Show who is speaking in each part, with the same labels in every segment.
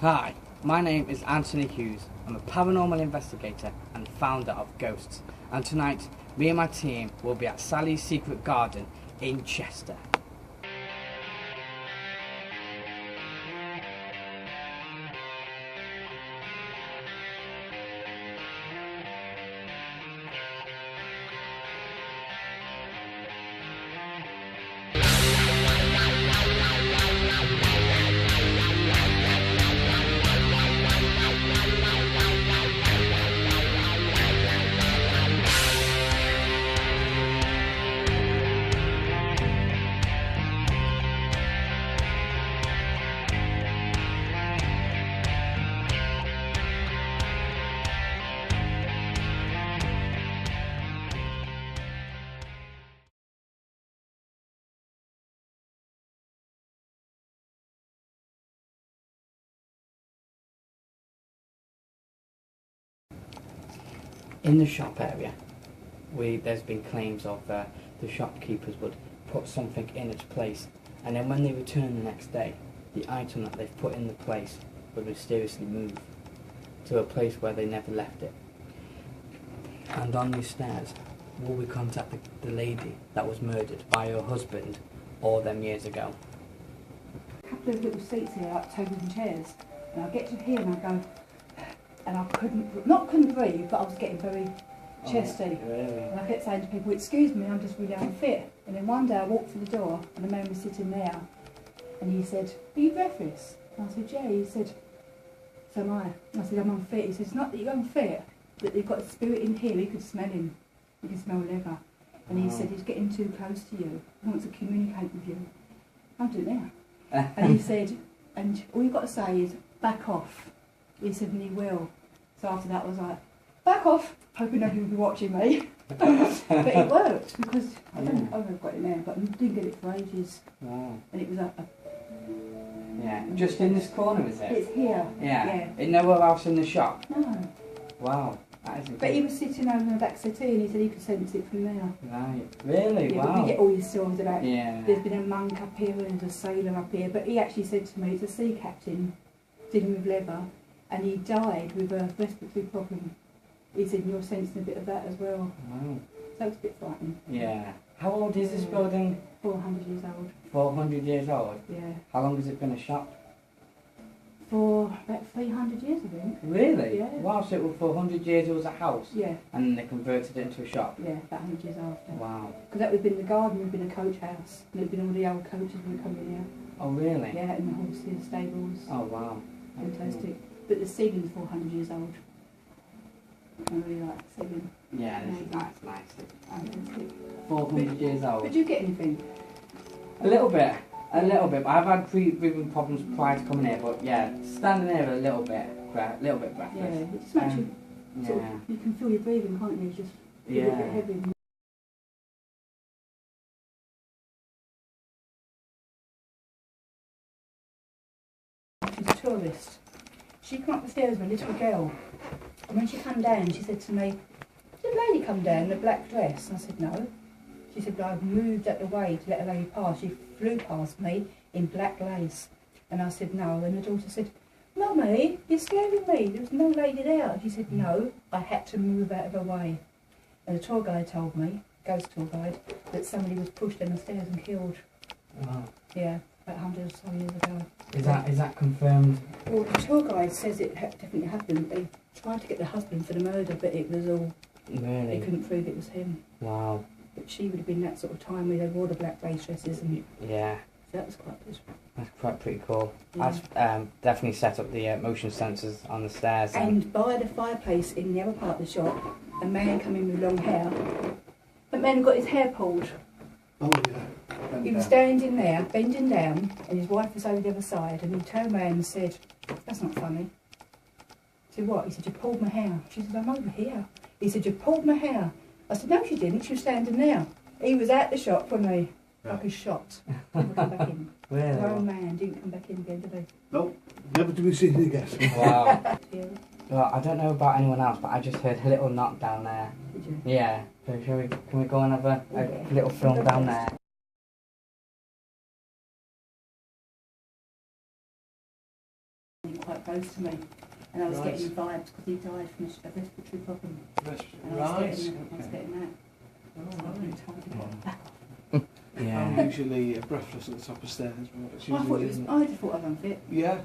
Speaker 1: Hi, my name is Anthony Hughes. I'm a paranormal investigator and founder of G.H.O.S.T.S. And tonight, me and my team will be at Sally's Secret Garden in Chester. In the shop area, there's been claims of the shopkeepers would put something in its place, and then when they return the next day, the item that they've put in the place would mysteriously move to a place where they never left it. And on these stairs, will we contact the lady that was murdered by her husband all them years ago?
Speaker 2: A couple of little seats here, like tables and chairs, and I get to here and I go, and I couldn't breathe, but I was getting very chesty.
Speaker 1: Oh, really?
Speaker 2: And I kept saying to people, excuse me, I'm just really unfit. And then one day I walked through the door and a man was sitting there and he said, are you breathless? And I said, yeah. He said, so am I. And I said, I'm unfit. He said, it's not that you're unfit, but you've got a spirit in here, you could smell him. You can smell leather. And he said, he's getting too close to you. He wants to communicate with you. I'll do it now. And he said, and all you've got to say is, back off. He said, and he will. So after that I was like, back off, hoping nobody would be watching me. But it worked, because I don't know if I've got it now, but I didn't get it for ages.
Speaker 1: Wow.
Speaker 2: And it was
Speaker 1: Yeah, just in this corner, is it?
Speaker 2: It's here.
Speaker 1: Yeah. Nowhere else in the shop?
Speaker 2: No.
Speaker 1: Wow. That is
Speaker 2: but he was sitting over the back settee and he said he could sense it from there.
Speaker 1: Right. Really?
Speaker 2: Yeah,
Speaker 1: wow.
Speaker 2: but we get all these stories about
Speaker 1: there's
Speaker 2: been a monk up here and there's a sailor up here, but he actually said to me, it's a sea captain dealing with leather, and he died with a respiratory problem. He said, you're sensing a bit of that as well.
Speaker 1: Wow.
Speaker 2: So it's a bit frightening.
Speaker 1: Yeah. How old is this building?
Speaker 2: 400 years old.
Speaker 1: 400 years old?
Speaker 2: Yeah.
Speaker 1: How long has it been a shop?
Speaker 2: For about 300 years, I think.
Speaker 1: Really?
Speaker 2: Yeah.
Speaker 1: Wow, so it was 400 years it was a house?
Speaker 2: Yeah.
Speaker 1: And then they converted it into a shop?
Speaker 2: Yeah, about 100 years after.
Speaker 1: Wow.
Speaker 2: Because that would have been the garden, would have been a coach house. And it would have been all the old coaches would have come in here.
Speaker 1: Oh, really?
Speaker 2: Yeah, and the horses, stables.
Speaker 1: Oh, wow.
Speaker 2: Fantastic. But the ceiling's 400 years old. I really like the ceiling.
Speaker 1: Yeah, this is nice.
Speaker 2: Fantastic.
Speaker 1: 400 years old.
Speaker 2: Did you get anything?
Speaker 1: A little bit. But I've had breathing problems prior to coming here, but yeah, standing here a little bit breathless.
Speaker 2: Yeah, it just makes you sort of, you can feel your breathing, can't you? It's just a little bit heavy. She's a tourist. She came up the stairs with a little girl, and when she came down, she said to me, did a lady come down in a black dress? And I said, no. She said, I moved out the way to let a lady pass. She flew past me in black lace. And I said, no. And the daughter said, Mummy, you're scaring me. There was no lady there. She said, no, I had to move out of her way. And the tour guide told me, ghost tour guide, that somebody was pushed down the stairs and killed.
Speaker 1: Wow.
Speaker 2: Yeah, about 100 or so years ago.
Speaker 1: Is that confirmed?
Speaker 2: Well, the tour guide says it definitely happened. They tried to get the husband for the murder, but it was all...
Speaker 1: Really?
Speaker 2: They couldn't prove it was him.
Speaker 1: Wow.
Speaker 2: But she would have been that sort of time where they wore the black lace dresses, and
Speaker 1: yeah,
Speaker 2: so that was quite good.
Speaker 1: That's quite pretty cool.
Speaker 2: Yeah.
Speaker 1: I've definitely set up the motion sensors on the stairs.
Speaker 2: And by the fireplace in the other part of the shop, a man came in with long hair. The man got his hair pulled.
Speaker 3: Oh yeah.
Speaker 2: He was standing there, bending down, and his wife was over the other side, and he turned around and said, that's not funny. I said, what? He said, you pulled my hair. She said, I'm over here. He said, you pulled my hair. I said, no, she didn't. She was standing there. He was at the shop when they like a shot. Never come back in.
Speaker 1: Really?
Speaker 2: The old man didn't come back in again, did he?
Speaker 3: Nope, never to be seen again.
Speaker 1: Wow.
Speaker 2: Yeah.
Speaker 1: Well, I don't know about anyone else, but I just heard a little knock down there.
Speaker 2: Did you?
Speaker 1: Yeah. So can we go and have a little film down there?
Speaker 2: quite close to me. And I was
Speaker 4: Right.
Speaker 2: getting vibes because he died from a respiratory problem. And I was
Speaker 4: Right.
Speaker 2: getting that. So I've been told about that.
Speaker 1: Yeah.
Speaker 4: I'm usually breathless at the top of stairs. But it's
Speaker 2: I thought
Speaker 4: usually,
Speaker 2: it was, I just thought I was unfit.
Speaker 4: yeah.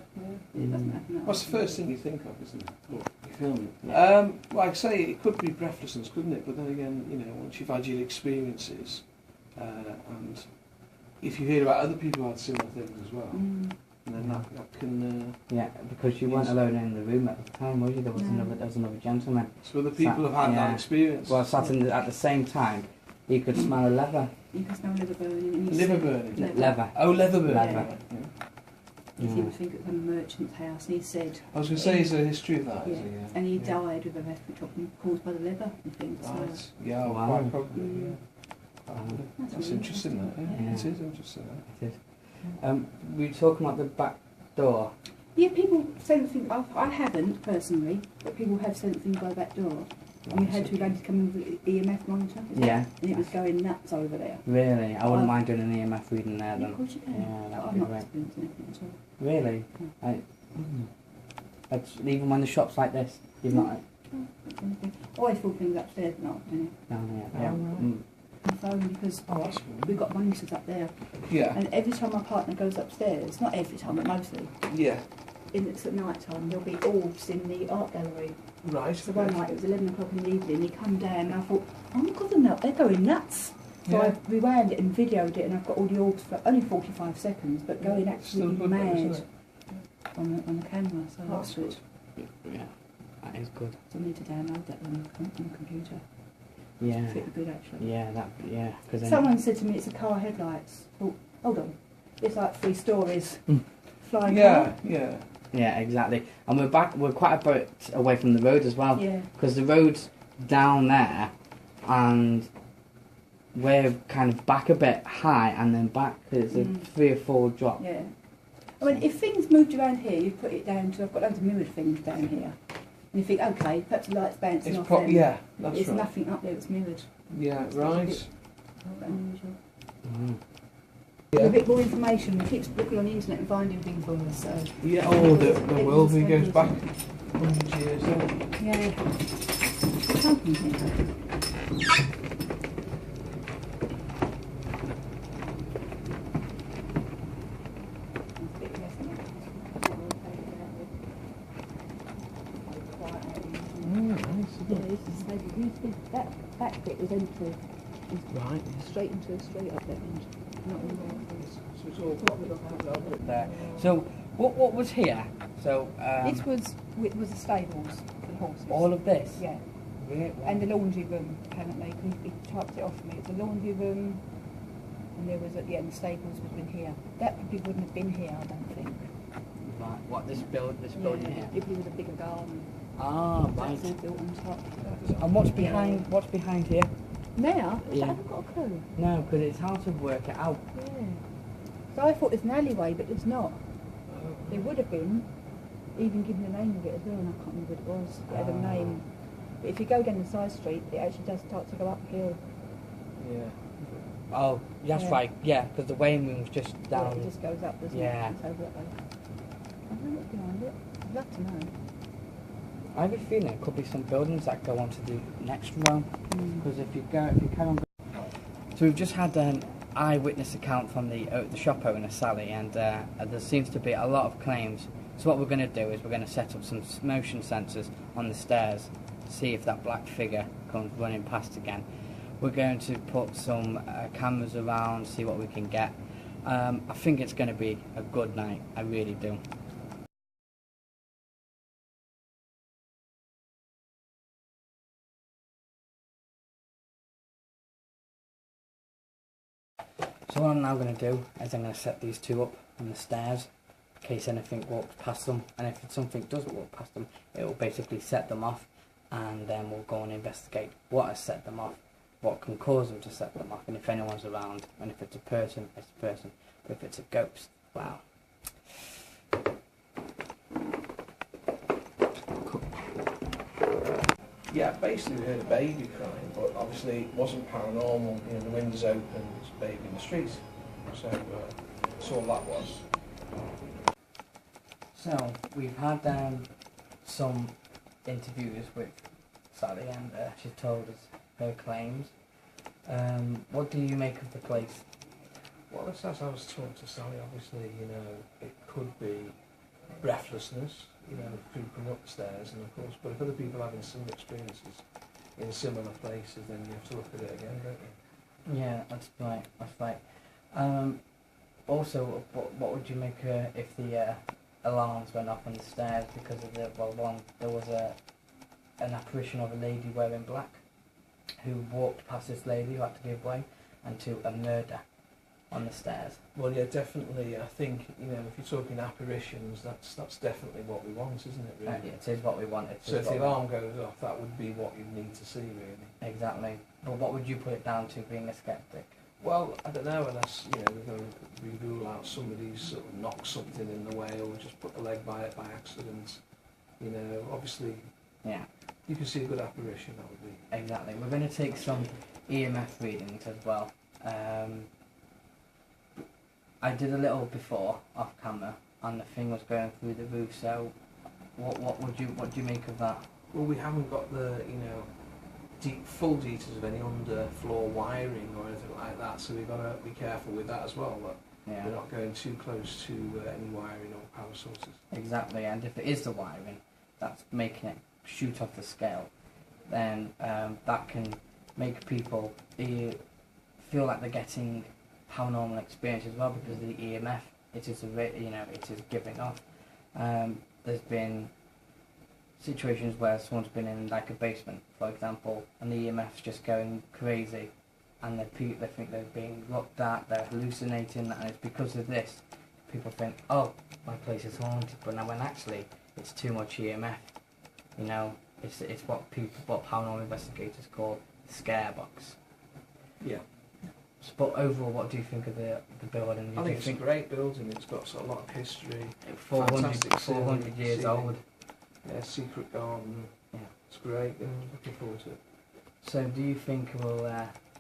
Speaker 2: It doesn't happen.
Speaker 4: What's the first thing you think of, isn't it?
Speaker 5: You film it.
Speaker 4: Like I say, it could be breathlessness, couldn't it? But then again, you know, once you've had your experiences, and if you hear about other people who had similar things as well,
Speaker 2: Mm.
Speaker 4: and then that can.
Speaker 1: Yeah, because you weren't alone in the room at the time, was you? There was
Speaker 2: No.
Speaker 1: another gentleman.
Speaker 4: So other people have had that
Speaker 1: yeah.
Speaker 4: experience.
Speaker 1: Well, sat at the same time, he could smell a leather.
Speaker 2: You can smell liver burning. And he
Speaker 4: Liver
Speaker 2: said-
Speaker 4: burning.
Speaker 1: Leather.
Speaker 4: Oh, leather burning.
Speaker 1: Leather.
Speaker 4: Right, yeah.
Speaker 2: He seemed to think it was a merchant's house, and he said,
Speaker 4: I was going to say, is there a history of that?
Speaker 2: yeah,
Speaker 4: Is there?
Speaker 2: and he
Speaker 4: Yeah.
Speaker 2: died with a respiratory problem caused by the liver and things.
Speaker 4: Right.
Speaker 2: So
Speaker 4: Yeah,
Speaker 1: Wow.
Speaker 4: quite probably.
Speaker 2: Mm.
Speaker 4: Yeah.
Speaker 2: that's
Speaker 4: That's
Speaker 2: really
Speaker 4: interesting. That. Yeah.
Speaker 1: Yeah.
Speaker 4: It is interesting. That.
Speaker 1: It is. We were talking about the back door.
Speaker 2: Yeah, people send things. I haven't personally, but people have sent things by the back door. And we had to come in with the EMF monitor. is that-
Speaker 1: Yeah.
Speaker 2: And it was going nuts over there.
Speaker 1: Really? I wouldn't
Speaker 2: I've-
Speaker 1: mind doing an EMF reading there
Speaker 2: Yeah,
Speaker 1: then.
Speaker 2: of course you can.
Speaker 1: Yeah, that
Speaker 2: But
Speaker 1: would
Speaker 2: I've
Speaker 1: be
Speaker 2: not
Speaker 1: great.
Speaker 2: experienced anything at all.
Speaker 1: Really? Even when the shop's like this, you've not
Speaker 2: Anything. I always pull things upstairs, not down
Speaker 1: down here.
Speaker 4: Oh,
Speaker 1: Yeah.
Speaker 4: right.
Speaker 1: Mm.
Speaker 2: the phone because
Speaker 4: Oh, that's good.
Speaker 2: we've got monitors up there.
Speaker 4: Yeah.
Speaker 2: And every time my partner goes upstairs, not every time, but mostly,
Speaker 4: Yeah.
Speaker 2: it's at night time, there'll be orbs in the art gallery.
Speaker 4: Right.
Speaker 2: So one night, it was 11 o'clock in the evening, he come down and I thought, oh my god, they're going nuts. So
Speaker 4: Yeah.
Speaker 2: I rewound it and videoed it and I've got all the orbs for only 45 seconds, but going
Speaker 4: Still
Speaker 2: absolutely
Speaker 4: good, though, isn't
Speaker 2: mad
Speaker 4: it?
Speaker 2: on the camera, so
Speaker 4: Oh,
Speaker 2: that's good.
Speaker 1: Yeah, that is good.
Speaker 2: So I need to download that on the computer.
Speaker 1: Yeah.
Speaker 2: It's pretty good actually.
Speaker 1: Yeah, because then
Speaker 2: Someone said to me it's a car headlights. Oh, hold on. It's like 3 stories.
Speaker 1: Mm.
Speaker 2: Flying
Speaker 4: Yeah.
Speaker 2: car.
Speaker 4: Yeah.
Speaker 1: yeah, exactly. And we're quite a bit away from the road as well,
Speaker 2: Yeah.
Speaker 1: because the road's down there, and we're kind of back a bit high, and then back. It's a 3 or 4 drop.
Speaker 2: Yeah. I mean, if things moved around here, you'd put it down to, I've got loads of mirrored things down here. And you think, okay, perhaps the light's bouncing
Speaker 4: It's
Speaker 2: off them.
Speaker 4: yeah. That's
Speaker 2: There's
Speaker 4: right.
Speaker 2: nothing up there that's mirrored.
Speaker 4: Yeah. Right.
Speaker 2: Unusual.
Speaker 1: Mm.
Speaker 2: A bit more information. We keep looking on the internet and finding things for us, so.
Speaker 4: Yeah. Oh, the
Speaker 2: It
Speaker 4: world
Speaker 2: was
Speaker 4: goes
Speaker 2: so
Speaker 4: back
Speaker 2: good.
Speaker 4: 100 years. Doesn't it?
Speaker 2: Yeah. Something here. Yeah, this is maybe that back bit was empty.
Speaker 4: Right.
Speaker 2: Straight into a straight up that end. Not in there.
Speaker 4: So it's all
Speaker 1: There. So what was here? So
Speaker 2: This was the stables for the horses.
Speaker 1: all of this.
Speaker 2: Yeah,
Speaker 1: Really?
Speaker 2: and the laundry room apparently. He typed it off for me. It's the laundry room, and there was at the end the stables was in here. That probably wouldn't have been here, I don't think.
Speaker 1: Right. What this building here?
Speaker 2: If it was a bigger garden.
Speaker 1: Ah, right.
Speaker 2: That's all built on top.
Speaker 1: And what's behind here?
Speaker 2: Now,
Speaker 1: Yeah.
Speaker 2: I haven't got a clue.
Speaker 1: No, because it's hard to work it out.
Speaker 2: Yeah. So I thought it's an alleyway, but it's not. There would have been, even given the name of it as well, and I can't remember what it was. It had a name. But if you go down the side street, it actually does start to go uphill.
Speaker 4: Yeah.
Speaker 1: Oh, that's
Speaker 2: Yeah.
Speaker 1: right. Yeah, because the weighing room's just
Speaker 2: Yeah,
Speaker 1: down.
Speaker 2: it just goes up, doesn't
Speaker 1: Yeah.
Speaker 2: it? It's over that way. I don't know what's behind it. I'd love to know.
Speaker 1: I have a feeling it could be some buildings that go on to the next row. Because if you carry on. So we've just had an eyewitness account from the shop owner Sally, and there seems to be a lot of claims. So what we're going to do is we're going to set up some motion sensors on the stairs, see if that black figure comes running past again. We're going to put some cameras around, see what we can get. I think it's going to be a good night. I really do. So what I'm now going to do is I'm going to set these two up on the stairs in case anything walks past them, and if something doesn't walk past them, it will basically set them off, and then we'll go and investigate what has set them off, what can cause them to set them off, and if anyone's around, and if it's a person, it's a person, but if it's a ghost, wow.
Speaker 4: Yeah, basically we heard a baby crying, but obviously it wasn't paranormal. You know, the windows open, there's a baby in the street. So that's all that was.
Speaker 1: So we've had some interviews with Sally, and she's told us her claims. What do you make of the place?
Speaker 4: Well, as I was talking to Sally, obviously, you know, it could be breathlessness, you know, creeping up the stairs, and of course, but if other people are having similar experiences in similar places, then you have to look at it again, don't you?
Speaker 1: Yeah, that's right. That's right. Also, what would you make if the alarms went off on the stairs because of the there was an apparition of a lady wearing black who walked past this lady who had to give way, and to a murder on the stairs.
Speaker 4: Well, yeah, definitely. I think, you know, if you're talking apparitions, that's definitely what we want, isn't it? Really.
Speaker 1: It is what we want.
Speaker 4: So if the alarm goes off, that would be what you need to see, really.
Speaker 1: Exactly. But what would you put it down to, being a skeptic?
Speaker 4: Well, I don't know, unless, you know, we rule out somebody's sort of knocked something in the way or just put the leg by it by accident. You know, obviously,
Speaker 1: yeah,
Speaker 4: you can see a good apparition, that would be.
Speaker 1: Exactly. We're going to take some EMF readings as well. I did a little before off camera, and the thing was going through the roof. So, what do you make of that?
Speaker 4: Well, we haven't got the, you know, full details of any underfloor wiring or anything like that, so we've got to be careful with that as well, that we're not going too close to any wiring or power sources.
Speaker 1: Exactly, and if it is the wiring that's making it shoot off the scale, then that can make people feel like they're getting paranormal experience as well, because the EMF it is giving off. There's been situations where someone's been in like a basement, for example, and the EMF's just going crazy, and they think they're being looked at, they're hallucinating, and it's because of this. People think, oh, my place is haunted, but now when actually it's too much EMF. You know, it's what paranormal investigators call the scare box.
Speaker 4: Yeah.
Speaker 1: But overall, what do you think of the building?
Speaker 4: I think it's a great building. It's got a lot of history.
Speaker 1: 400 years old.
Speaker 4: Yeah, secret garden.
Speaker 1: Yeah,
Speaker 4: it's great. Looking forward to it.
Speaker 1: So, do you think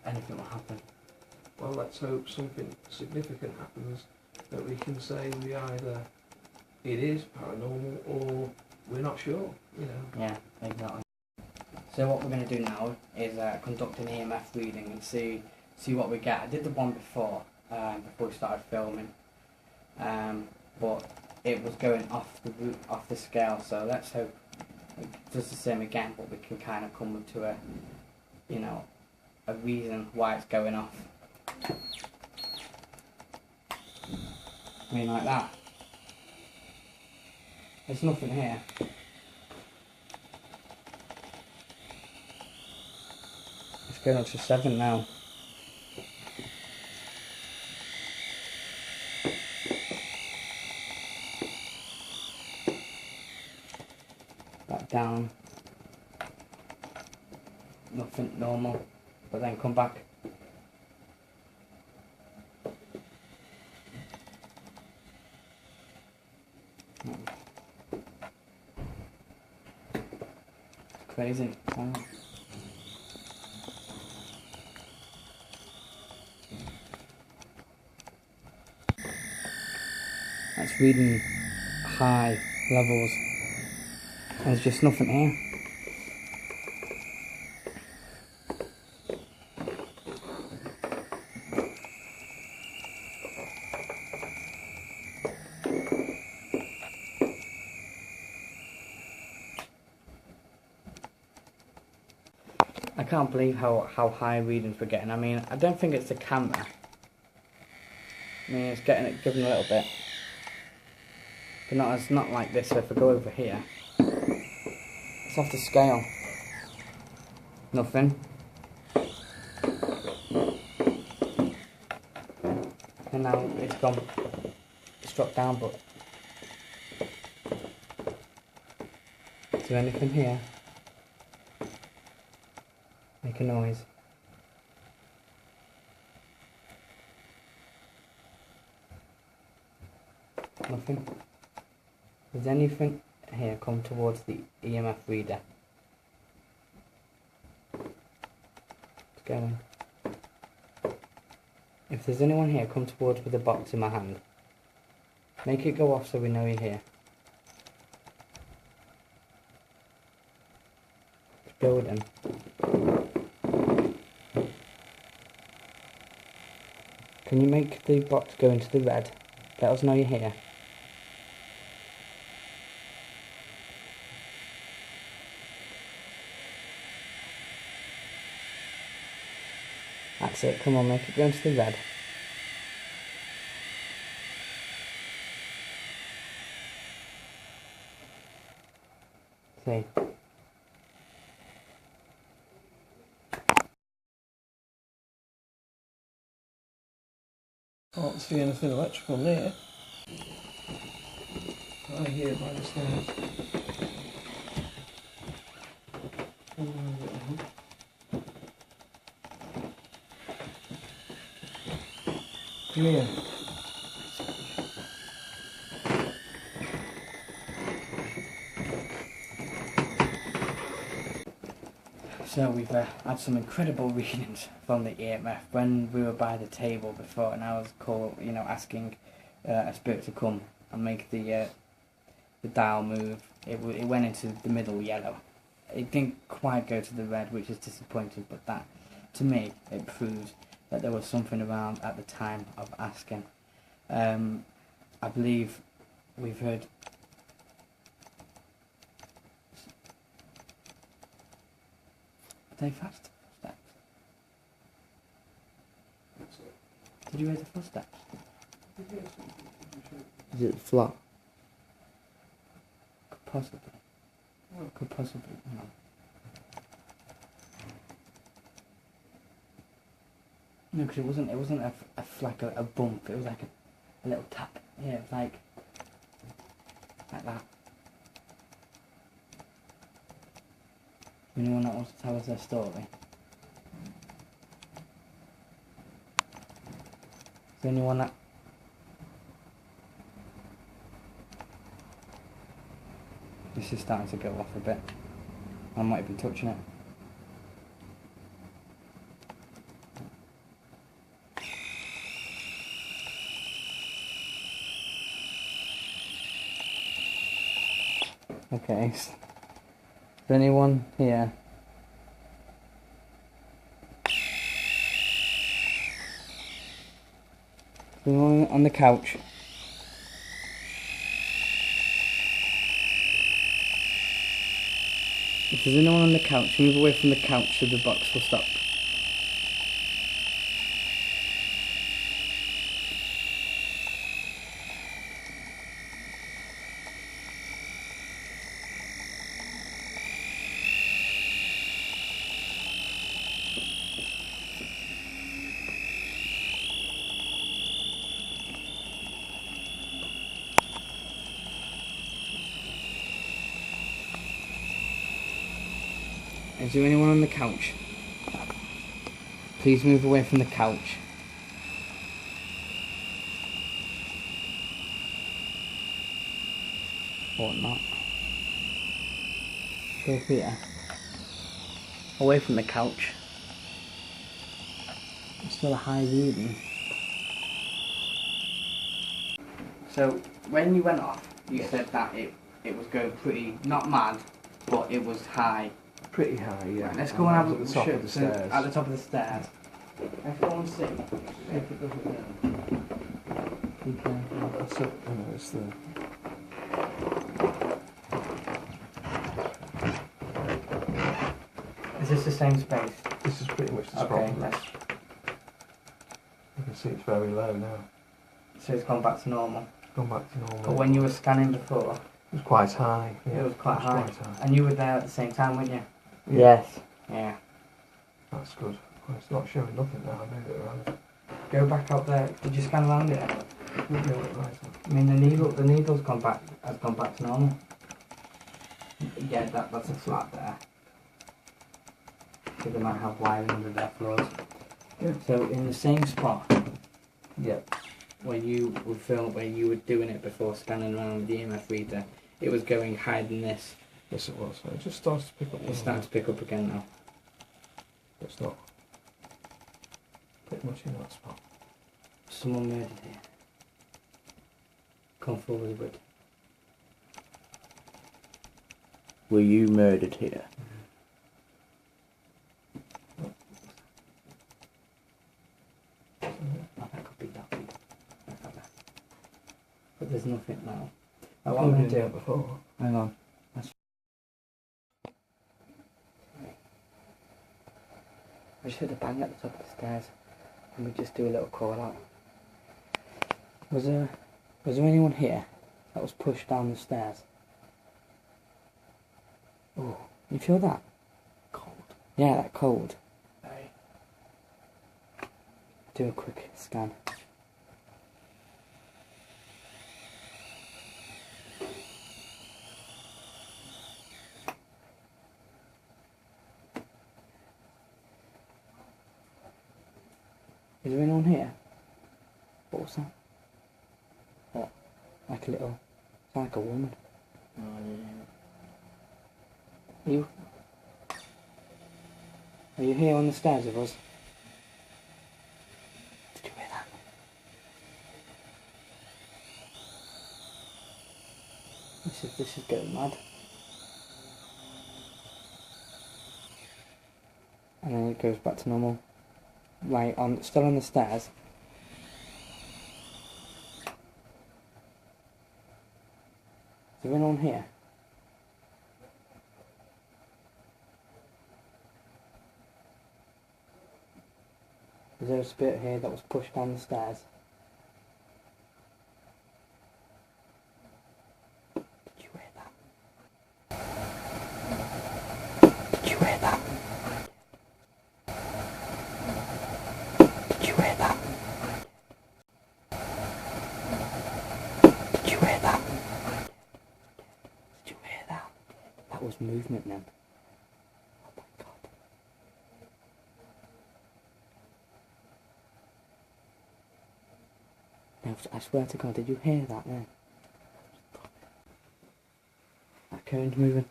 Speaker 1: anything will happen?
Speaker 4: Well, let's hope something significant happens that we can say it is paranormal or we're not sure. You know.
Speaker 1: Yeah, exactly. So what we're going to do now is conduct an EMF reading and see what we get. I did the one before we started filming, but it was going off the scale. So let's hope it does the same again, but we can kind of come to a reason why it's going off. I mean, like that. There's nothing here. It's going up to 7 now. Back down. Nothing normal. But then come back. Crazy. That's reading high levels. There's just nothing here. I can't believe how high readings we're getting. I mean, I don't think it's the camera. I mean, it's giving a little bit. But it's not like this. So if I go over here, it's off the scale. Nothing. And now it's gone. It's dropped down, but is there anything here? Make a noise. Nothing. Is anything here? Come towards the EMF reader. It's going. If there's anyone here, come towards with a box in my hand. Make it go off so we know you're here. building. Can you make the box go into the red? Let us know you're here. That's it, come on, make it go into the red. See.
Speaker 4: Can't see anything electrical near. I hear it by the stairs. Come here.
Speaker 1: So we've had some incredible readings from the EMF when we were by the table before, and I was asking a spirit to come and make the dial move. It went into the middle yellow. It didn't quite go to the red, which is disappointing, but that, to me, it proves that there was something around at the time of asking. I believe we've heard they fast footsteps. Did you hear the footsteps? Is it the floor? Could possibly. Could possibly. No. No, because it wasn't like a bump. It was like a little tap. Yeah, it was like that. Anyone that wants to tell us their story? Is there anyone that... This is starting to go off a bit. I might be touching it. Okay. Is there anyone here? Is there anyone on the couch? If there's anyone on the couch, move away from the couch so the box will stop. Is there anyone on the couch? Please move away from the couch. Or not. Go here. Away from the couch. It's still a high reading. So, when you went off, you said that it was going pretty, not mad, but it was high.
Speaker 4: Pretty high, yeah.
Speaker 1: Right, let's go and have a
Speaker 4: look at the top of the stairs.
Speaker 1: At the top of the stairs. Let's go and see.
Speaker 4: See if it doesn't go.
Speaker 1: Be careful.
Speaker 4: That's it. No, it's the...
Speaker 1: Is this the same space?
Speaker 4: This is pretty much the
Speaker 1: Okay,
Speaker 4: spot.
Speaker 1: let's...
Speaker 4: You can see it's very low now.
Speaker 1: So it's gone back to normal.
Speaker 4: It's gone back to normal.
Speaker 1: But when you were scanning before,
Speaker 4: it was quite high. Yeah,
Speaker 1: it was quite high.
Speaker 4: Quite high.
Speaker 1: And you were there at the same time, weren't you?
Speaker 4: Yeah.
Speaker 1: Yes. Yeah.
Speaker 4: That's good. Well, it's not showing nothing now. I moved it around.
Speaker 1: Go back up there. Did you scan around it?
Speaker 4: We'll be alright, right?
Speaker 1: I mean, the needle's gone back, has gone back to normal. Yeah, that's a flat there. So they might have wiring under their floors.
Speaker 4: Yeah.
Speaker 1: So in the same spot,
Speaker 4: Yep.
Speaker 1: where you were doing it before scanning around with the EMF reader, it was going higher than this.
Speaker 4: Yes, it was. It just starts to pick up.
Speaker 1: It's starting to pick up again now.
Speaker 4: It's not. Pretty much in that spot.
Speaker 1: Someone murdered here. Come forward with.
Speaker 5: Were you murdered here?
Speaker 1: think now. What I'm going to do
Speaker 4: before.
Speaker 1: Hang on. I just heard a bang at the top of the stairs. Let me just do a little call out. Was there anyone here that was pushed down the stairs? Oh, you feel that?
Speaker 4: Cold.
Speaker 1: Yeah, that cold.
Speaker 4: Hey.
Speaker 1: Do a quick scan. Is there anyone here? What was that? What? Like a little... It's like a woman.
Speaker 4: Oh,
Speaker 1: Are you here on the stairs with us? Did you hear that? This is getting mad. And then it goes back to normal. Right, still on the stairs. Is there anyone here? Is there a spirit here that was pushed down the stairs? Did you hear that? Did you hear that? Did you hear that? Did you hear that? Did you hear that? That was movement then. Oh my god. No, I swear to God, did you hear that then? That current's moving.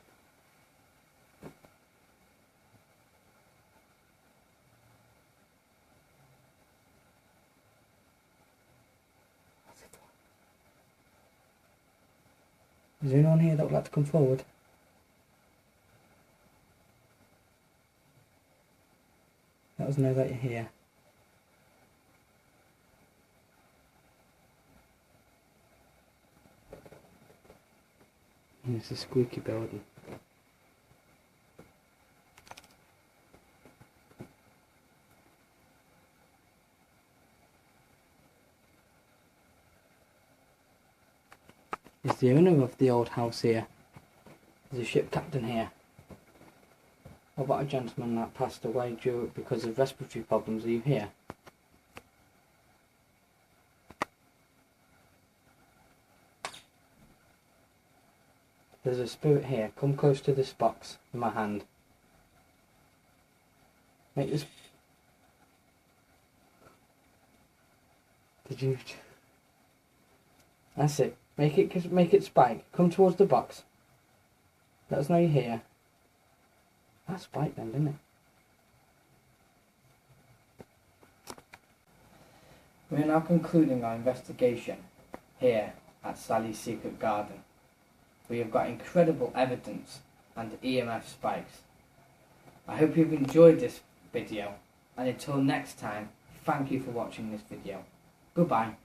Speaker 1: Is there anyone here that would like to come forward? Let us know that you're here. It's a squeaky building. Is the owner of the old house here? Is the ship captain here? What about a gentleman that passed away because of respiratory problems? Are you here? There's a spirit here. Come close to this box in my hand. Make this... Did you... That's it. Make it spike. Come towards the box. Let us know you're here. That spiked then, didn't it? We are now concluding our investigation here at Sally's Secret Garden. We have got incredible evidence and EMF spikes. I hope you've enjoyed this video, and until next time, thank you for watching this video. Goodbye.